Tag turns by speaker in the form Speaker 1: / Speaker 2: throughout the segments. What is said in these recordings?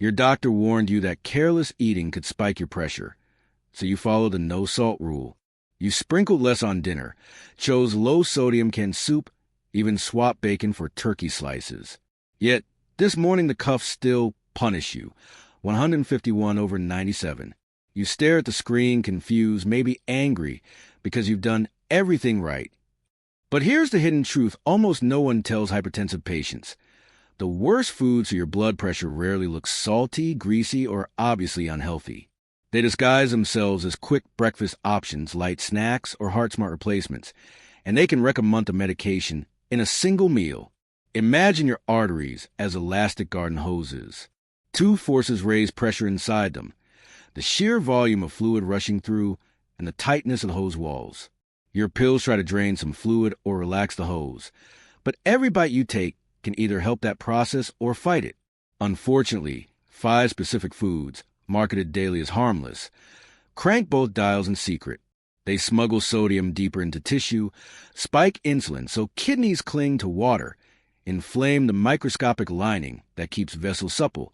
Speaker 1: Your doctor warned you that careless eating could spike your pressure, so you followed the no-salt rule. You sprinkled less on dinner, chose low-sodium canned soup, even swapped bacon for turkey slices. Yet, this morning the cuffs still punish you. 151/97. You stare at the screen, confused, maybe angry, because you've done everything right. But here's the hidden truth almost no one tells hypertensive patients. The worst foods for your blood pressure rarely look salty, greasy, or obviously unhealthy. They disguise themselves as quick breakfast options, light snacks, or heart-smart replacements, and they can wreck a month of medication in a single meal. Imagine your arteries as elastic garden hoses. Two forces raise pressure inside them: the sheer volume of fluid rushing through and the tightness of the hose walls. Your pills try to drain some fluid or relax the hose, but every bite you take can either help that process or fight it. Unfortunately, 5 specific foods, marketed daily as harmless, crank both dials in secret. They smuggle sodium deeper into tissue, spike insulin so kidneys cling to water, inflame the microscopic lining that keeps vessels supple,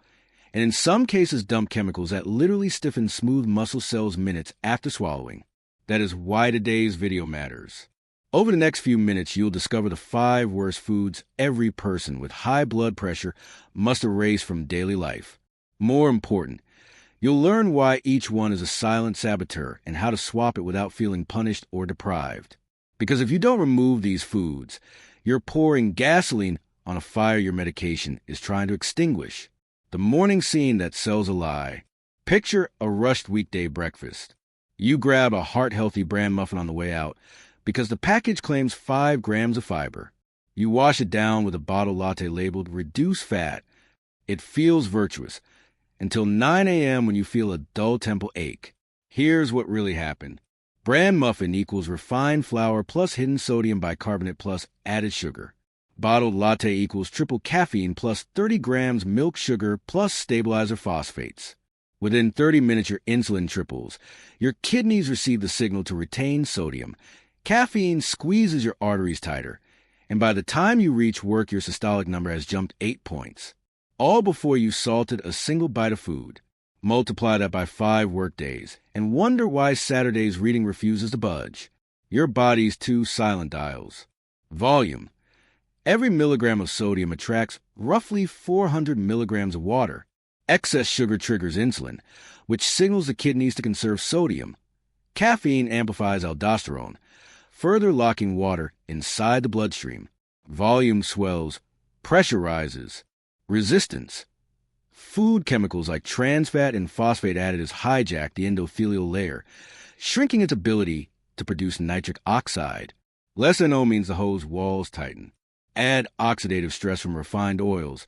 Speaker 1: and in some cases dump chemicals that literally stiffen smooth muscle cells minutes after swallowing. That is why today's video matters. Over the next few minutes, you'll discover the 5 worst foods every person with high blood pressure must erase from daily life. More important, you'll learn why each one is a silent saboteur and how to swap it without feeling punished or deprived. Because if you don't remove these foods, you're pouring gasoline on a fire your medication is trying to extinguish. The morning scene that sells a lie. Picture a rushed weekday breakfast. You grab a heart-healthy bran muffin on the way out because the package claims 5 grams of fiber. You wash it down with a bottled latte labeled "reduce fat." It feels virtuous until 9 a.m. when you feel a dull temple ache. Here's what really happened. Bran muffin equals refined flour plus hidden sodium bicarbonate plus added sugar. Bottled latte equals triple caffeine plus 30 grams milk sugar plus stabilizer phosphates. Within 30 minutes, your insulin triples. Your kidneys receive the signal to retain sodium. Caffeine squeezes your arteries tighter. And by the time you reach work, your systolic number has jumped 8 points. All before you salted a single bite of food. Multiply that by 5 work days and wonder why Saturday's reading refuses to budge. Your body's 2 silent dials. Volume. Every milligram of sodium attracts roughly 400 milligrams of water. Excess sugar triggers insulin, which signals the kidneys to conserve sodium. Caffeine amplifies aldosterone, further locking water inside the bloodstream. Volume swells, pressure rises. Resistance. Food chemicals like trans fat and phosphate additives hijack the endothelial layer, shrinking its ability to produce nitric oxide. Less NO means the hose walls tighten. Add oxidative stress from refined oils,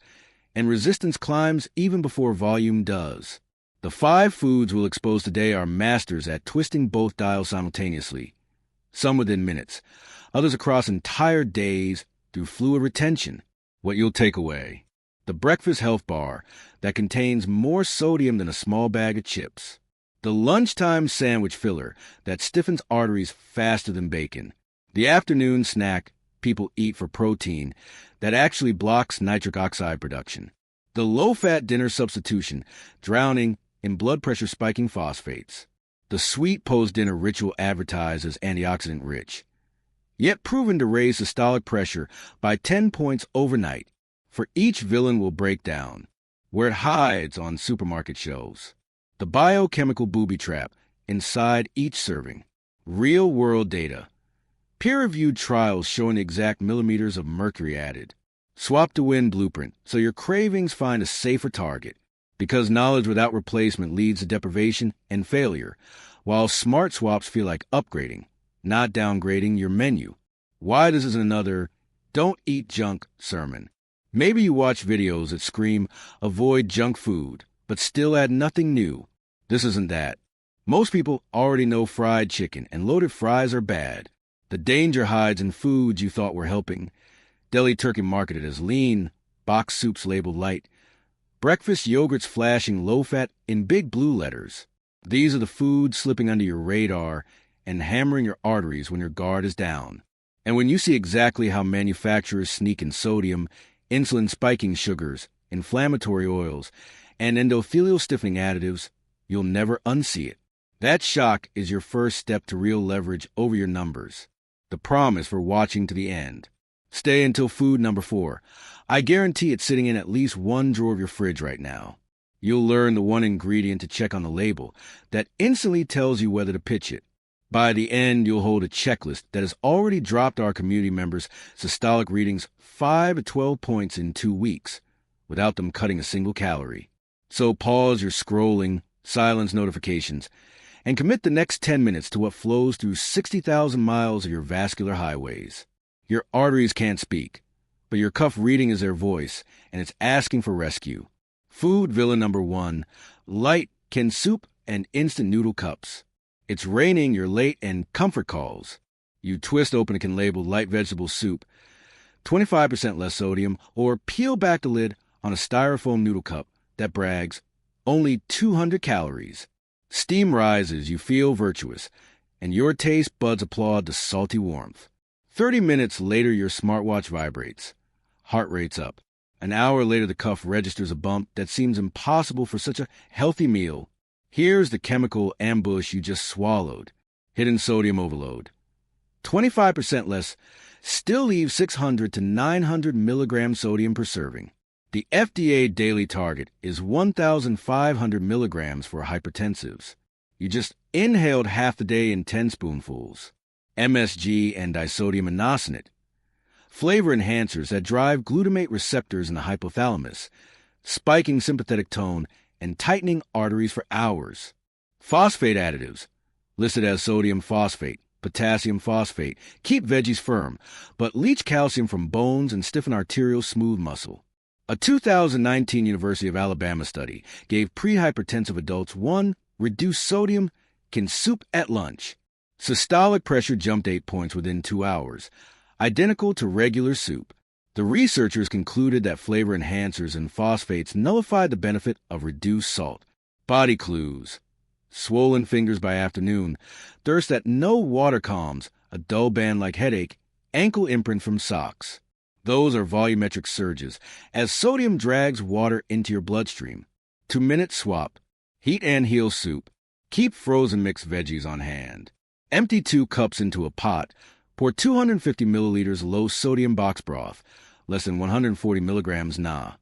Speaker 1: and resistance climbs even before volume does. The 5 foods we'll expose today are masters at twisting both dials simultaneously, some within minutes, others across entire days through fluid retention. What you'll take away: the breakfast health bar that contains more sodium than a small bag of chips. The lunchtime sandwich filler that stiffens arteries faster than bacon. The afternoon snack people eat for protein that actually blocks nitric oxide production. The low-fat dinner substitution drowning in blood pressure spiking phosphates. The sweet post-dinner ritual advertised as antioxidant-rich, yet proven to raise systolic pressure by 10 points overnight. For each villain will break down, where it hides on supermarket shelves. The biochemical booby trap inside each serving. Real-world data. Peer-reviewed trials showing the exact millimeters of mercury added. Swap to win blueprint so your cravings find a safer target. Because knowledge without replacement leads to deprivation and failure, while smart swaps feel like upgrading, not downgrading your menu. Why this is another "don't eat junk" sermon. Maybe you watch videos that scream, "avoid junk food," but still add nothing new. This isn't that. Most people already know fried chicken and loaded fries are bad. The danger hides in foods you thought were helping. Deli turkey marketed as lean, box soups labeled light, breakfast yogurts flashing low-fat in big blue letters. These are the foods slipping under your radar and hammering your arteries when your guard is down. And when you see exactly how manufacturers sneak in sodium, insulin-spiking sugars, inflammatory oils, and endothelial stiffening additives, you'll never unsee it. That shock is your first step to real leverage over your numbers. The promise for watching to the end. Stay until food number 4. I guarantee it's sitting in at least one drawer of your fridge right now. You'll learn the one ingredient to check on the label that instantly tells you whether to pitch it. By the end, you'll hold a checklist that has already dropped our community members' systolic readings 5 to 12 points in 2 weeks, without them cutting a single calorie. So pause your scrolling, silence notifications, and commit the next 10 minutes to what flows through 60,000 miles of your vascular highways. Your arteries can't speak, but your cuff reading is their voice, and it's asking for rescue. Food villain number 1, light canned soup and instant noodle cups. It's raining your late and comfort calls. You twist open a can labeled light vegetable soup, 25% less sodium, or peel back the lid on a styrofoam noodle cup that brags, only 200 calories. Steam rises, you feel virtuous, and your taste buds applaud the salty warmth. 30 minutes later, your smartwatch vibrates. Heart rate's up. An hour later, the cuff registers a bump that seems impossible for such a healthy meal. Here's the chemical ambush you just swallowed. Hidden sodium overload. 25% less still leaves 600 to 900 milligrams sodium per serving. The FDA daily target is 1,500 milligrams for hypertensives. You just inhaled half the day in 10 spoonfuls. MSG and disodium inositol, flavor enhancers that drive glutamate receptors in the hypothalamus, spiking sympathetic tone and tightening arteries for hours. Phosphate additives, listed as sodium phosphate, potassium phosphate, keep veggies firm, but leach calcium from bones and stiffen arterial smooth muscle. A 2019 University of Alabama study gave pre-hypertensive adults 1 reduced sodium canned soup at lunch. Systolic pressure jumped 8 points within 2 hours, identical to regular soup. The researchers concluded that flavor enhancers and phosphates nullified the benefit of reduced salt. Body clues. Swollen fingers by afternoon, thirst that no water calms, a dull band-like headache, ankle imprint from socks. Those are volumetric surges, as sodium drags water into your bloodstream. 2-minute swap. Heat and heal soup. Keep frozen mixed veggies on hand. Empty 2 cups into a pot. Pour 250 milliliters low-sodium box broth, less than 140 milligrams Na.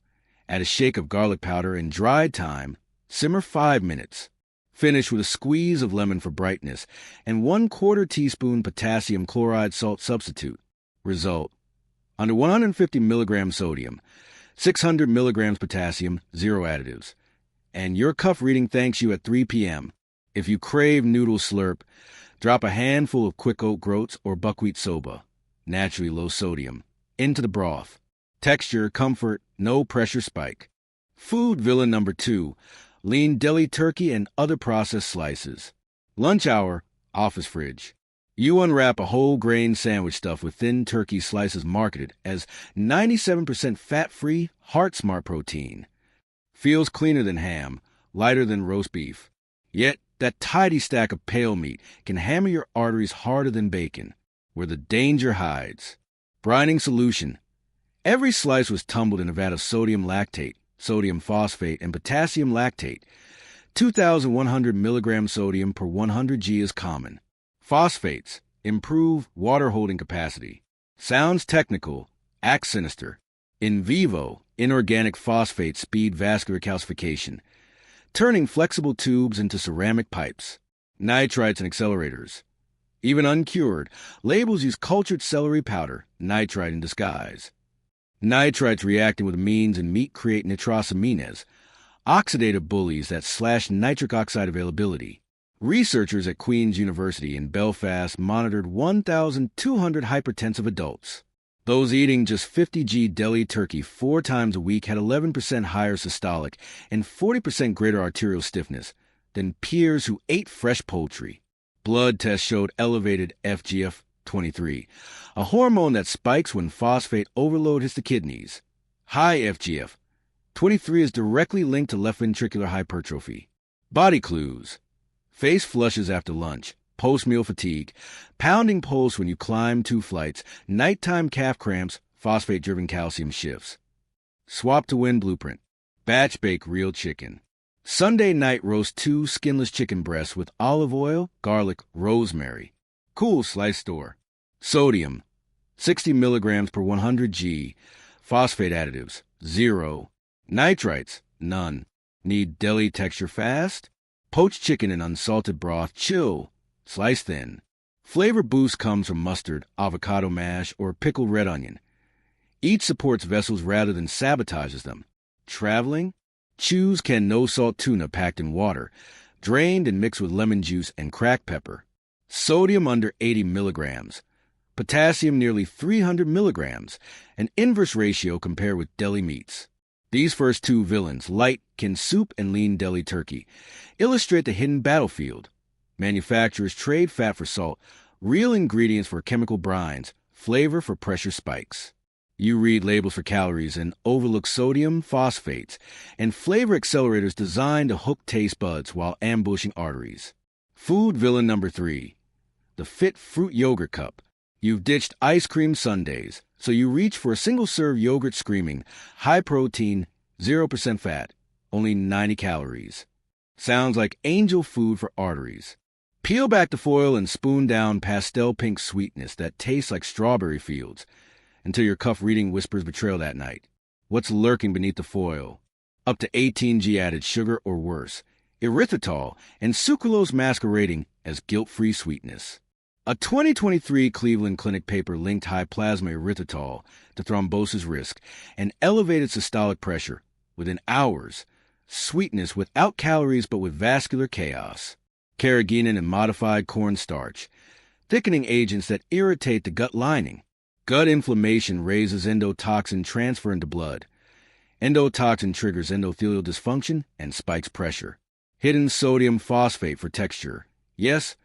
Speaker 1: Add a shake of garlic powder and dried thyme. Simmer 5 minutes. Finish with a squeeze of lemon for brightness and 1/4 teaspoon potassium chloride salt substitute. Result: under 150 milligrams sodium, 600 milligrams potassium, 0 additives. And your cuff reading thanks you at 3 p.m. If you crave noodle slurp, drop a handful of quick oat groats or buckwheat soba, naturally low sodium, into the broth. Texture, comfort, no pressure spike. Food villain number 2, lean deli turkey and other processed slices. Lunch hour, office fridge. You unwrap a whole grain sandwich stuffed with thin turkey slices marketed as 97% fat-free, heart-smart protein. Feels cleaner than ham, lighter than roast beef. Yet, that tidy stack of pale meat can hammer your arteries harder than bacon, where the danger hides. Brining solution. Every slice was tumbled in a vat of sodium lactate, sodium phosphate, and potassium lactate. 2,100 milligrams sodium per 100 g is common. Phosphates improve water holding capacity. Sounds technical, acts sinister. In vivo, inorganic phosphates speed vascular calcification, turning flexible tubes into ceramic pipes. Nitrites and accelerators. Even uncured, labels use cultured celery powder, nitrite in disguise. Nitrites reacting with amines in meat create nitrosamines, oxidative bullies that slash nitric oxide availability. Researchers at Queen's University in Belfast monitored 1,200 hypertensive adults. Those eating just 50 g deli turkey 4 times a week had 11% higher systolic and 40% greater arterial stiffness than peers who ate fresh poultry. Blood tests showed elevated FGF23, a hormone that spikes when phosphate overload hits the kidneys. High FGF23 is directly linked to left ventricular hypertrophy. Body clues. Face flushes after lunch, post-meal fatigue, pounding pulse when you climb 2 flights, nighttime calf cramps, phosphate-driven calcium shifts. Swap to win blueprint. Batch bake real chicken. Sunday night roast 2 skinless chicken breasts with olive oil, garlic, rosemary. Cool slice store. Sodium, 60 milligrams per 100 g. Phosphate additives, 0. Nitrites, none. Need deli texture fast? Poached chicken in unsalted broth, chill. Slice thin. Flavor boost comes from mustard, avocado mash, or pickled red onion. Each supports vessels rather than sabotages them. Traveling? Choose can no-salt tuna packed in water, drained and mixed with lemon juice and cracked pepper. Sodium under 80 milligrams. Potassium nearly 300 milligrams, an inverse ratio compared with deli meats. These first two villains, light canned soup and lean deli turkey, illustrate the hidden battlefield. Manufacturers trade fat for salt, real ingredients for chemical brines, flavor for pressure spikes. You read labels for calories and overlook sodium, phosphates, and flavor accelerators designed to hook taste buds while ambushing arteries. Food villain number 3. The Fit Fruit Yogurt Cup. You've ditched ice cream sundaes, so you reach for a single-serve yogurt screaming, high protein, 0% fat, only 90 calories. Sounds like angel food for arteries. Peel back the foil and spoon down pastel pink sweetness that tastes like strawberry fields, until your cuff reading whispers betrayal that night. What's lurking beneath the foil? Up to 18G added sugar or worse, erythritol and sucralose masquerading as guilt-free sweetness. A 2023 Cleveland Clinic paper linked high plasma erythritol to thrombosis risk and elevated systolic pressure within hours. Sweetness without calories but with vascular chaos. Carrageenan and modified cornstarch, thickening agents that irritate the gut lining. Gut inflammation raises endotoxin transfer into blood. Endotoxin triggers endothelial dysfunction and spikes pressure. Hidden sodium phosphate for texture. Yes,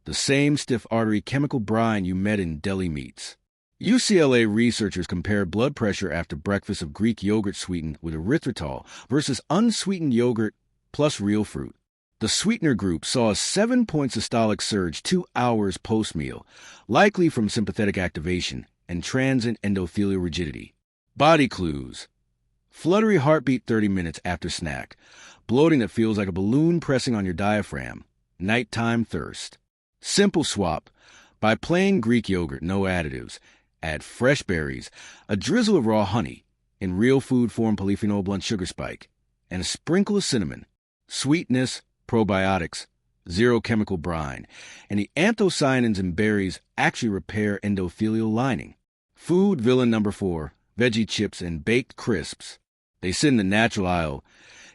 Speaker 1: the same stiff artery chemical brine you met in deli meats. UCLA researchers compared blood pressure after breakfast of Greek yogurt sweetened with erythritol versus unsweetened yogurt plus real fruit. The sweetener group saw a 7-point systolic surge 2 hours post-meal, likely from sympathetic activation and transient endothelial rigidity. Body clues. Fluttery heartbeat 30 minutes after snack. Bloating that feels like a balloon pressing on your diaphragm. Nighttime thirst. Simple swap. Buy plain Greek yogurt, no additives. Add fresh berries, a drizzle of raw honey, in real food form polyphenol blunt sugar spike, and a sprinkle of cinnamon. Sweetness, probiotics, zero chemical brine, and the anthocyanins in berries actually repair endothelial lining. Food villain number 4, veggie chips and baked crisps. They sit in the natural aisle.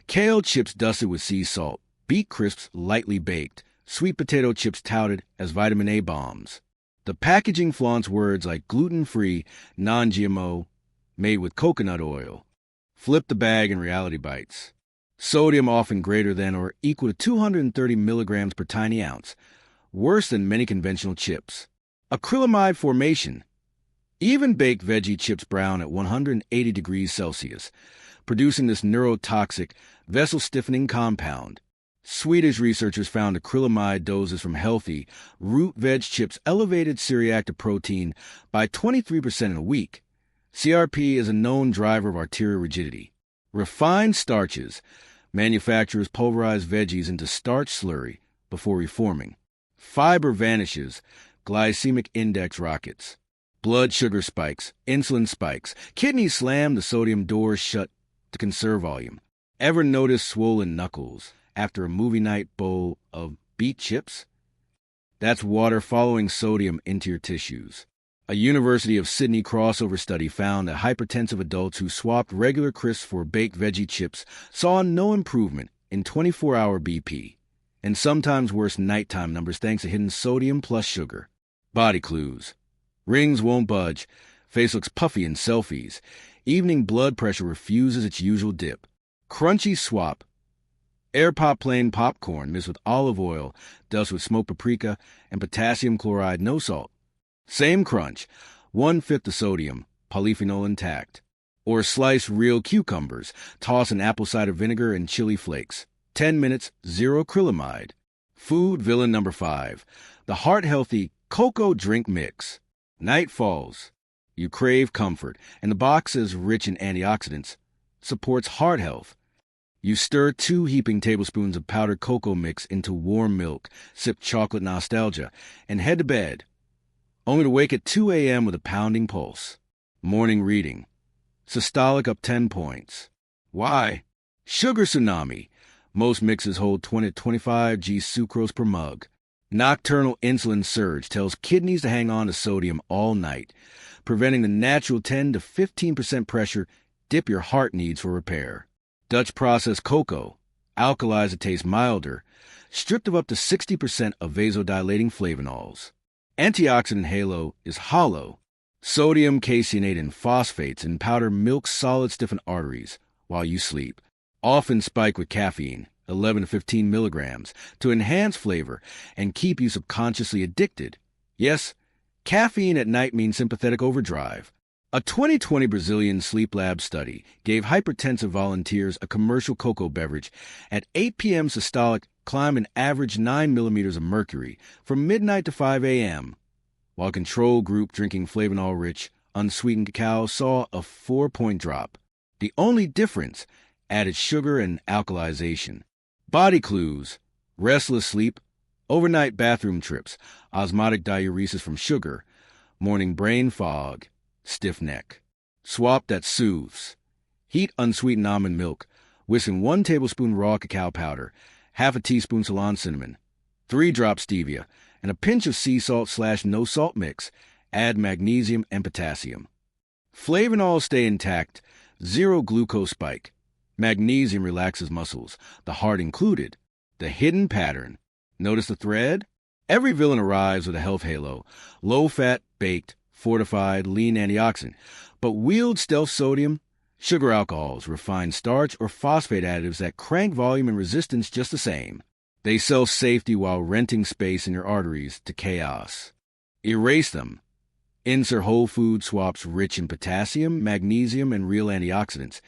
Speaker 1: Kale chips dusted with sea salt, beet crisps lightly baked, sweet potato chips touted as vitamin A bombs. The packaging flaunts words like gluten-free, non-GMO, made with coconut oil. Flip the bag and reality bites. Sodium often greater than or equal to 230 milligrams per tiny ounce, worse than many conventional chips. Acrylamide formation. Even baked veggie chips brown at 180 degrees Celsius, producing this neurotoxic, vessel-stiffening compound. Swedish researchers found acrylamide doses from healthy, root veg chips elevated C-reactive protein by 23% in a week. CRP is a known driver of arterial rigidity. Refined starches. Manufacturers pulverize veggies into starch slurry before reforming. Fiber vanishes. Glycemic index rockets. Blood sugar spikes. Insulin spikes. Kidneys slam the sodium doors shut to conserve volume. Ever notice swollen knuckles after a movie night bowl of beet chips? That's water following sodium into your tissues. A University of Sydney crossover study found that hypertensive adults who swapped regular crisps for baked veggie chips saw no improvement in 24-hour BP, and sometimes worse nighttime numbers thanks to hidden sodium plus sugar. Body clues. Rings won't budge. Face looks puffy in selfies. Evening blood pressure refuses its usual dip. Crunchy swap. Air pop plain popcorn mixed with olive oil, dusted with smoked paprika, and potassium chloride, no salt. Same crunch, 1/5 the sodium, polyphenol intact. Or slice real cucumbers, toss in apple cider vinegar and chili flakes. 10 minutes, zero acrylamide. Food villain number 5, the heart-healthy cocoa drink mix. Night falls. You crave comfort, and the box is rich in antioxidants, supports heart health. You stir 2 heaping tablespoons of powdered cocoa mix into warm milk, sip chocolate nostalgia, and head to bed, only to wake at 2 a.m. with a pounding pulse. Morning reading. Systolic up 10 points. Why? Sugar tsunami. Most mixes hold 20 to 25 g sucrose per mug. Nocturnal insulin surge tells kidneys to hang on to sodium all night, preventing the natural 10 to 15% pressure dip your heart needs for repair. Dutch processed cocoa, alkalized to taste milder, stripped of up to 60% of vasodilating flavonols. Antioxidant halo is hollow. Sodium caseinate and phosphates in powder milk solid stiffen arteries while you sleep. Often spike with caffeine, 11 to 15 milligrams, to enhance flavor and keep you subconsciously addicted. Yes, caffeine at night means sympathetic overdrive. A 2020 Brazilian sleep lab study gave hypertensive volunteers a commercial cocoa beverage at 8 p.m. systolic climbed an average 9 millimeters of mercury from midnight to 5 a.m., while a control group drinking flavanol-rich, unsweetened cacao saw a 4-point drop. The only difference, added sugar and alkalization. Body clues: restless sleep, overnight bathroom trips, osmotic diuresis from sugar, morning brain fog, stiff neck. Swap that soothes. Heat unsweetened almond milk, whisk in 1 tablespoon raw cacao powder, half a teaspoon Ceylon cinnamon, 3 drops stevia, and a pinch of sea salt/no salt mix. Add magnesium and potassium. Flavonols stay intact, 0 glucose spike. Magnesium relaxes muscles, the heart included. The hidden pattern. Notice the thread? Every villain arrives with a health halo, low-fat, baked, fortified, lean antioxidant, but wields stealth sodium, sugar alcohols, refined starch, or phosphate additives that crank volume and resistance just the same. They sell safety while renting space in your arteries to chaos. Erase them. Insert whole food swaps rich in potassium, magnesium, and real antioxidants,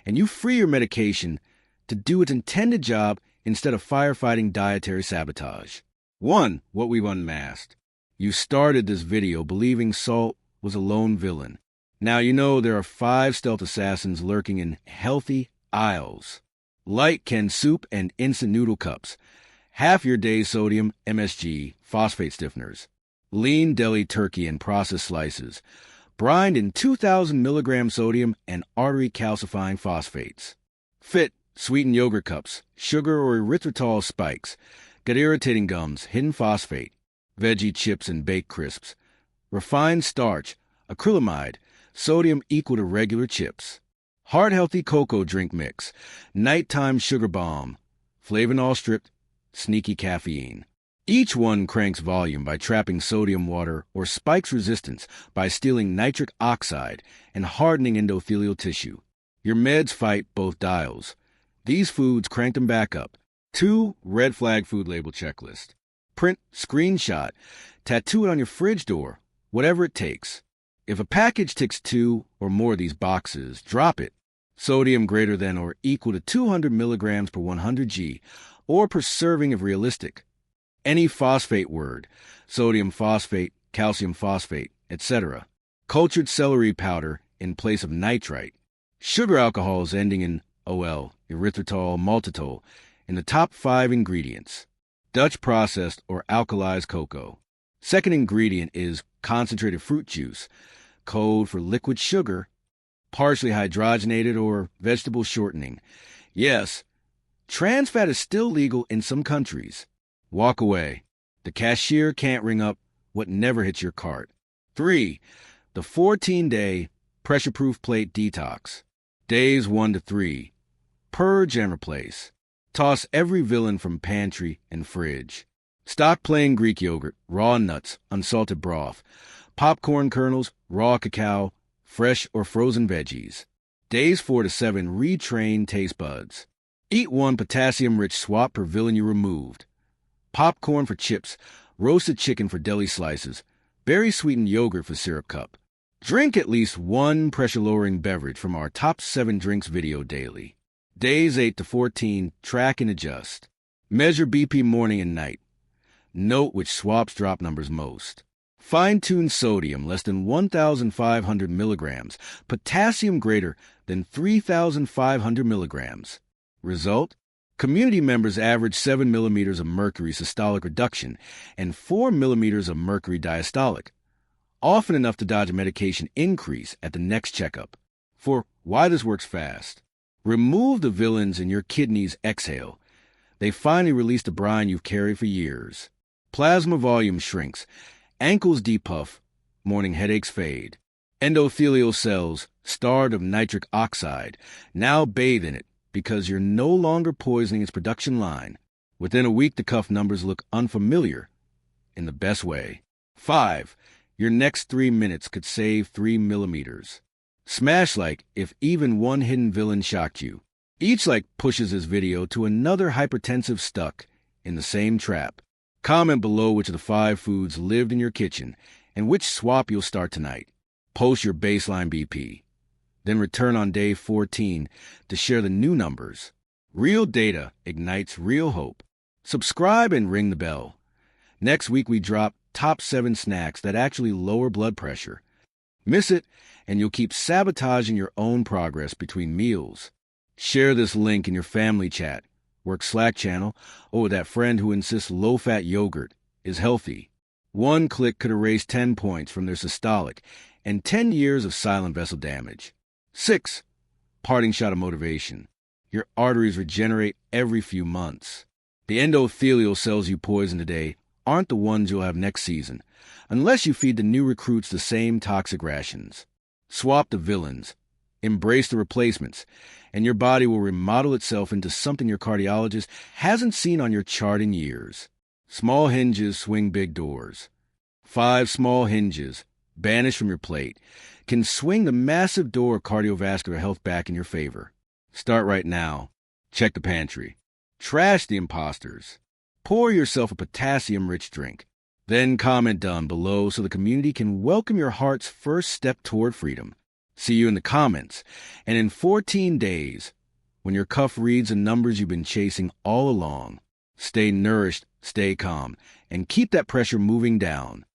Speaker 1: and you free your medication to do its intended job instead of firefighting dietary sabotage. 1. What we've unmasked. You started this video believing salt was a lone villain. Now you know there are 5 stealth assassins lurking in healthy aisles. Light canned soup and instant noodle cups. Half your day's sodium, MSG, phosphate stiffeners. Lean deli turkey and processed slices. Brined in 2,000 milligram sodium and artery calcifying phosphates. Fit, sweetened yogurt cups, sugar or erythritol spikes. Gut irritating gums, hidden phosphate. Veggie chips and baked crisps. Refined starch, acrylamide, sodium equal to regular chips. Heart-healthy cocoa drink mix, nighttime sugar bomb, flavanol stripped, sneaky caffeine. Each one cranks volume by trapping sodium water or spikes resistance by stealing nitric oxide and hardening endothelial tissue. Your meds fight both dials. These foods crank them back up. 2. Red flag food label checklist. Print, screenshot, tattoo it on your fridge door, whatever it takes. If a package ticks 2 or more of these boxes, drop it. Sodium greater than or equal to 200 milligrams per 100 g, or per serving if realistic. Any phosphate word, sodium phosphate, calcium phosphate, etc. Cultured celery powder in place of nitrite. Sugar alcohols ending in OL, erythritol, maltitol, in the top 5 ingredients. Dutch processed or alkalized cocoa. Second ingredient is concentrated fruit juice, code for liquid sugar, partially hydrogenated or vegetable shortening. Yes, trans fat is still legal in some countries. Walk away. The cashier can't ring up what never hits your cart. 3. The 14-day pressure-proof plate detox. Days 1 to 3. Purge and replace. Toss every villain from pantry and fridge. Stock plain Greek yogurt, raw nuts, unsalted broth, popcorn kernels, raw cacao, fresh or frozen veggies. Days 4 to 7, retrain taste buds. Eat 1 potassium-rich swap per villain you removed. Popcorn for chips, roasted chicken for deli slices, berry-sweetened yogurt for syrup cup. Drink at least 1 pressure-lowering beverage from our top 7 drinks video daily. Days 8 to 14, track and adjust. Measure BP morning and night. Note which swaps drop numbers most. Fine-tune sodium less than 1,500 milligrams, potassium greater than 3,500 milligrams. Result? Community members average 7 millimeters of mercury systolic reduction and 4 millimeters of mercury diastolic, often enough to dodge a medication increase at the next checkup. For why this works fast. Remove the villains and your kidneys exhale. They finally release the brine you've carried for years. Plasma volume shrinks. Ankles depuff. Morning headaches fade. Endothelial cells, starved of nitric oxide, now bathe in it because you're no longer poisoning its production line. Within a week, the cuff numbers look unfamiliar in the best way. 5. Your next 3 minutes could save 3 millimeters. Smash like if even one hidden villain shocked you. Each like pushes this video to another hypertensive stuck in the same trap. Comment below which of the 5 foods lived in your kitchen and which swap you'll start tonight. Post your baseline BP. Then return on day 14 to share the new numbers. Real data ignites real hope. Subscribe and ring the bell. Next week we drop top 7 snacks that actually lower blood pressure. Miss it, and you'll keep sabotaging your own progress between meals. Share this link in your family chat, work Slack channel, or with that friend who insists low-fat yogurt is healthy. One click could erase 10 points from their systolic and 10 years of silent vessel damage. 6. Parting shot of motivation. Your arteries regenerate every few months. The endothelial cells you poison today aren't the ones you'll have next season, unless you feed the new recruits the same toxic rations. Swap the villains, embrace the replacements, and your body will remodel itself into something your cardiologist hasn't seen on your chart in years. Small hinges swing big doors. 5 small hinges, banished from your plate, can swing the massive door of cardiovascular health back in your favor. Start right now. Check the pantry. Trash the imposters. Pour yourself a potassium-rich drink. Then comment down below so the community can welcome your heart's first step toward freedom. See you in the comments. And in 14 days, when your cuff reads the numbers you've been chasing all along, stay nourished, stay calm, and keep that pressure moving down.